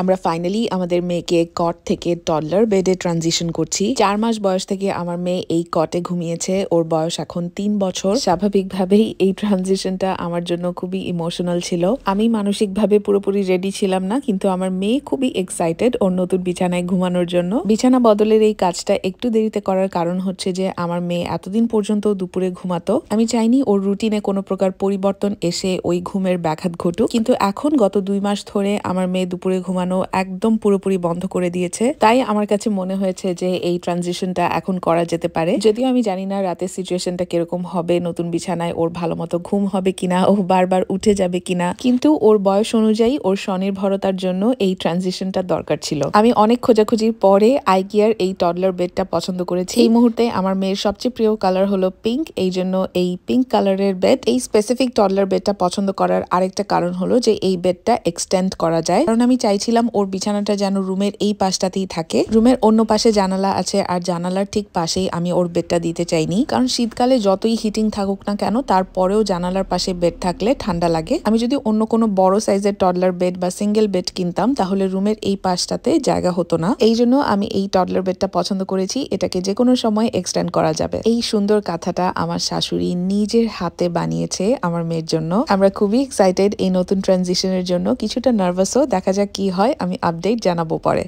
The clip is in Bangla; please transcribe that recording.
আমরা ফাইনালি আমাদের মেয়েকে কট থেকে টডলার বেডে ট্রানজিশন করছি। 4 মাস বয়স থেকে আমার মেয়ে এই কটে ঘুমিয়েছে। ওর বয়স এখন 3 বছর। স্বাভাবিকভাবেই এই ট্রানজিশনটা আমার জন্য খুবই ইমোশনাল ছিল। আমি মানসিকভাবে পুরোপুরি রেডি ছিলাম না, কিন্তু আমার মেয়ে খুবই এক্সাইটেড ওর নতুন বিছানায় ঘুমানোর জন্য। বিছানা বদলের এই কাজটা একটু দেরিতে করার কারণ হচ্ছে যে আমার মেয়ে এতদিন পর্যন্ত দুপুরে ঘুমাতো। আমি চাইনি ওর রুটিনে কোনো প্রকার পরিবর্তন এসে ওই ঘুমের ব্যাঘাত ঘটুক, কিন্তু এখন গত 2 মাস ধরে আমার মেয়ে দুপুরে ঘুমানো একদম পুরোপুরি বন্ধ করে দিয়েছে। তাই আমার কাছে মনে হয়েছে যে এই ট্রানজিশনটা এখন করা যেতে পারে। যদিও আমি জানি না রাতের সিচুয়েশনটা কিরকম হবে, নতুন বিছানায় ওর ভালো মতো ঘুম হবে কিনা, ও বারবার উঠে যাবে কিনা, কিন্তু ওর বয়স অনুযায়ী ওর স্বনির্ভরতার জন্য এই ট্রানজিশনটা দরকার ছিল। আমি অনেক খোঁজাখুঁজির পরে আইকিয়ার এই টডলার বেডটা পছন্দ করেছি। এই মুহূর্তে আমার মেয়ের সবচেয়ে প্রিয় কালার হলো পিঙ্ক, এই জন্য এই পিঙ্ক কালারের বেড। এই স্পেসিফিক টডলার বেডটা পছন্দ করার আরেকটা কারণ হলো যে এই বেডটা এক্সটেন্ড করা যায়, কারণ আমি চাইছিলাম ওর বিছানাটা যেন রুমের এই পাশটাতেই থাকে। রুমের অন্য পাশে জানালা আছে, আর জানালার ঠিক পাশেই আমি ওর বেডটা দিতে চাইনি, কারণ শীতকালে যতই হিটিং থাকুক না কেন তারপরেও জানালার পাশে বেড থাকলে ঠান্ডা লাগে। আমি যদি অন্য কোনো বড় সাইজের টডলার বেড বা সিঙ্গেল বেড কিনতাম তাহলে রুমের এই পাশটাতে জায়গা হতো না। এই জন্য আমি এই টডলার বেডটা পছন্দ করেছি। এটাকে যে কোনো সময় এক্সটেন্ড করা যাবে। এই সুন্দর কাঁথাটা আমার শাশুড়ি নিজের হাতে বানিয়েছে আমার মেয়ের জন্য। আমরা খুবই এক্সাইটেড এই নতুন ট্রানজিশনের জন্য, কিছুটা নার্ভাসও। দেখা যাক কি হয়, আমি আপডেট জানাবো পরে।